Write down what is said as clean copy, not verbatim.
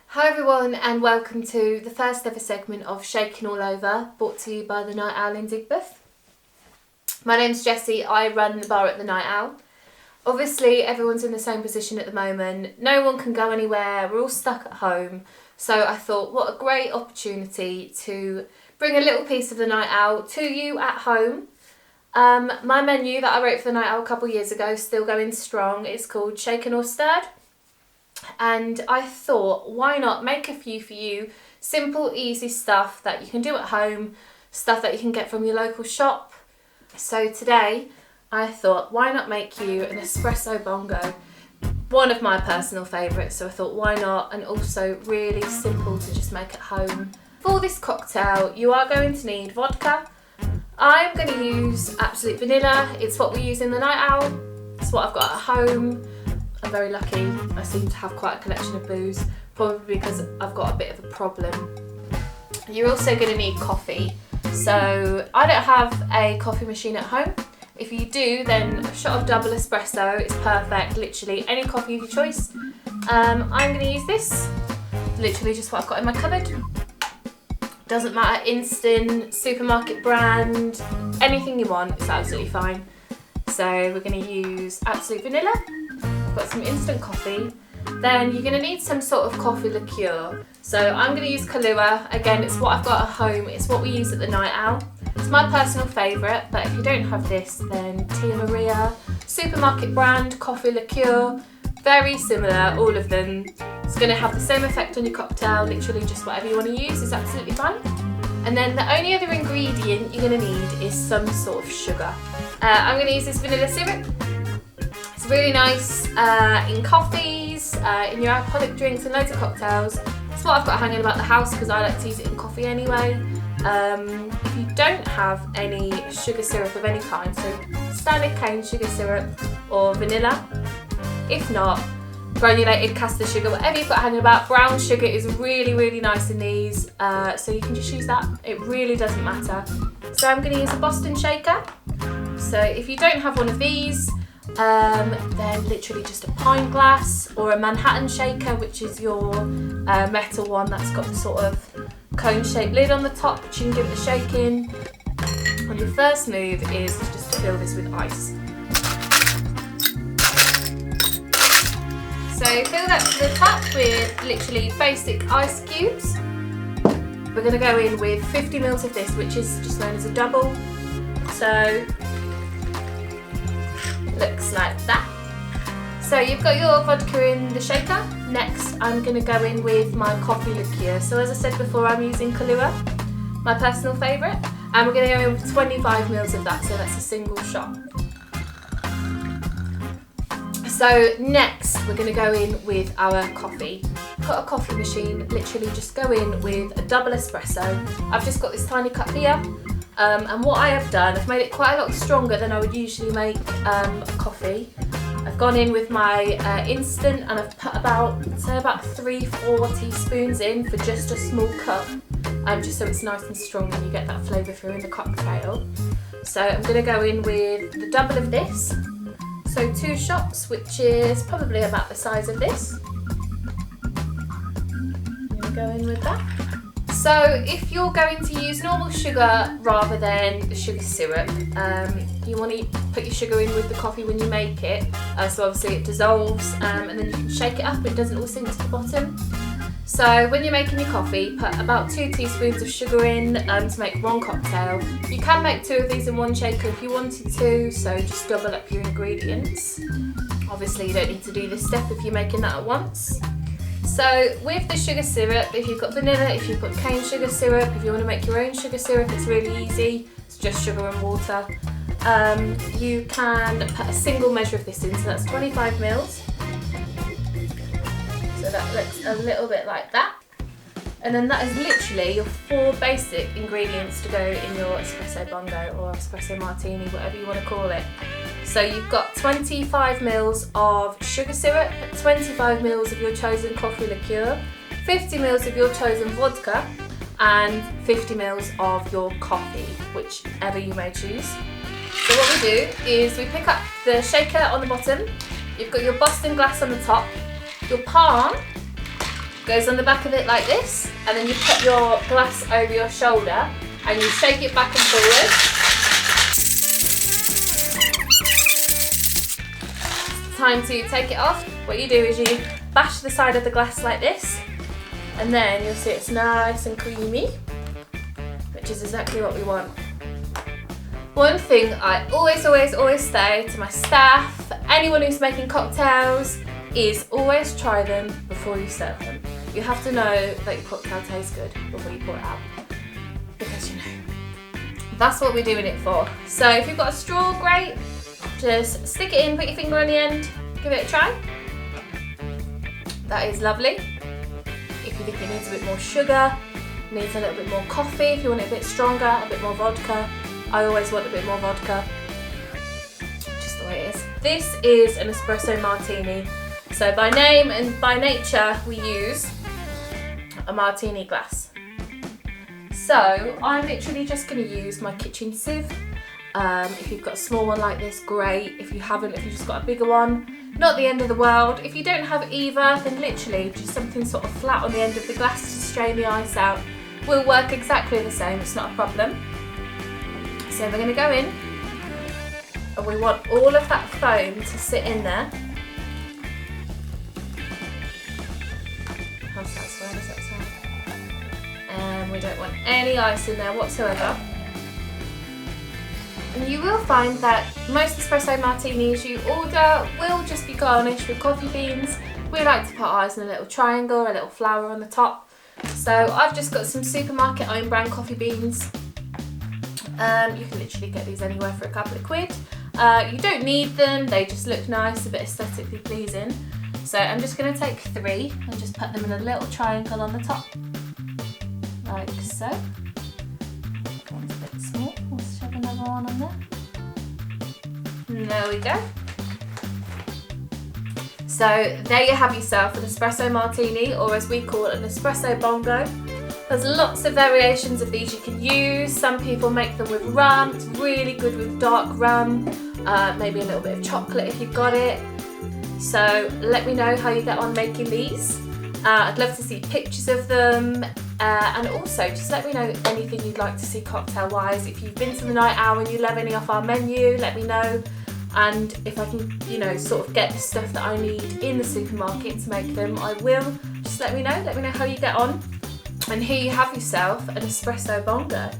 Hi everyone and welcome to the first ever segment of Shakin All Over, brought to you by the Night Owl in Digbeth. My name's Jessie, I run the bar at the Night Owl. Obviously everyone's in the same position at the moment, no one can go anywhere, we're all stuck at home. So I thought what a great opportunity to bring a little piece of the Night Owl to you at home. My menu that I wrote for the Night Owl a couple of years ago, still going strong, it's called Shaken or Stirred. And I thought, why not make a few for you, simple, easy stuff that you can do at home, stuff that you can get from your local shop. So today, I thought, why not make you an Espresso Bongo, one of my personal favourites, so I thought, why not, and also really simple to just make at home. For this cocktail, you are going to need vodka. I'm going to use Absolute Vanilla, it's what we use in the Night Owl, it's what I've got at home. I'm very lucky, I seem to have quite a collection of booze, probably because I've got a bit of a problem. You're also going to need coffee, so I don't have a coffee machine at home. If you do, then a shot of double espresso is perfect, literally any coffee of your choice. I'm going to use this, literally just what I've got in my cupboard. Doesn't matter, instant, supermarket brand, anything you want, it's absolutely fine. So we're going to use Absolute Vanilla. Got some instant coffee, then you're going to need some sort of coffee liqueur. So I'm going to use Kahlua, again it's what I've got at home, it's what we use at the Night Owl. It's my personal favourite, but if you don't have this then Tia Maria, supermarket brand, coffee liqueur, very similar, all of them. It's going to have the same effect on your cocktail, literally just whatever you want to use is absolutely fine. And then the only other ingredient you're going to need is some sort of sugar. I'm going to use this vanilla syrup. Really nice in coffees, in your alcoholic drinks and loads of cocktails. It's what I've got hanging about the house because I like to use it in coffee anyway. If you don't have any sugar syrup of any kind, so standard cane sugar syrup or vanilla. If not, granulated caster sugar, whatever you've got hanging about. Brown sugar is really nice in these, so you can just use that. It really doesn't matter. So I'm going to use a Boston shaker. So if you don't have one of these, then literally just a pint glass or a Manhattan shaker, which is your metal one that's got the sort of cone-shaped lid on the top, which you can give it a shake in. And your first move is just to fill this with ice. So fill that to the top with literally basic ice cubes. We're going to go in with 50 ml of this, which is just known as a double. So looks like that. So you've got your vodka in the shaker. Next I'm going to go in with my coffee liqueur. So as I said before, I'm using Kahlua, my personal favourite, and we're going to go in with 25 ml of that, so that's a single shot. So next we're going to go in with our coffee. Got a coffee machine, literally just go in with a double espresso. I've just got this tiny cup here. And what I have done, I've made it quite a lot stronger than I would usually make coffee. I've gone in with my instant and I've put about 3-4 teaspoons in for just a small cup, just so it's nice and strong and you get that flavour through in the cocktail. So I'm going to go in with the double of this, so 2 shots, which is probably about the size of this. I'm going to go in with that. So if you're going to use normal sugar rather than the sugar syrup, you want to put your sugar in with the coffee when you make it, so obviously it dissolves and then you can shake it up, it doesn't all sink to the bottom. So when you're making your coffee, put about 2 teaspoons of sugar in to make one cocktail. You can make 2 of these in one shaker if you wanted to, so just double up your ingredients. Obviously you don't need to do this step if you're making that at once. So with the sugar syrup, if you've got vanilla, if you've got cane sugar syrup, if you want to make your own sugar syrup, it's really easy. It's just sugar and water. You can put a single measure of this in, so that's 25 mils. So that looks a little bit like that. And then that is literally your 4 basic ingredients to go in your Espresso Bongo or Espresso Martini, whatever you want to call it. So you've got 25 ml of sugar syrup, 25 ml of your chosen coffee liqueur, 50 ml of your chosen vodka, and 50 ml of your coffee, whichever you may choose. So what we do is we pick up the shaker on the bottom, you've got your Boston glass on the top, your palm goes on the back of it like this, and then you put your glass over your shoulder and you shake it back and forward. Time to take it off. What you do is you bash the side of the glass like this, and then you'll see it's nice and creamy, which is exactly what we want. One thing I always say to my staff, anyone who's making cocktails, is always try them before you serve them. You have to know that your cocktail tastes good before you pour it out, because you know, that's what we're doing it for. So if you've got a straw, great, just stick it in, put your finger on the end, give it a try. That is lovely. If you think it needs a bit more sugar, needs a little bit more coffee, if you want it a bit stronger, a bit more vodka. I always want a bit more vodka, just the way it is. This is an espresso martini. So by name and by nature, we use a martini glass. So I'm literally just going to use my kitchen sieve. If you've got a small one like this, great. If you haven't, if you've just got a bigger one, not the end of the world. If you don't have either, then literally just something sort of flat on the end of the glass to strain the ice out will work exactly the same. It's not a problem. So we're going to go in, and we want all of that foam to sit in there. How's that sound? Does that sound? And we don't want any ice in there whatsoever. And you will find that most espresso martinis you order will just be garnished with coffee beans. We like to put ours in a little triangle, a little flower on the top. So I've just got some supermarket own brand coffee beans. You can literally get these anywhere for a couple of quid. You don't need them, they just look nice, a bit aesthetically pleasing. So I'm just going to take 3 and just put them in a little triangle on the top, like so. One's a bit small, let's shove another one on there. And there we go. So there you have yourself an espresso martini, or as we call it, an espresso bongo. There's lots of variations of these you can use. Some people make them with rum. It's really good with dark rum, maybe a little bit of chocolate if you've got it. So let me know how you get on making these. I'd love to see pictures of them, and also just let me know anything you'd like to see cocktail wise. If you've been to the Night Owl and you love any off our menu, let me know. And if I can, you know, sort of get the stuff that I need in the supermarket to make them, I will. Just let me know how you get on. And here you have yourself an espresso bongo.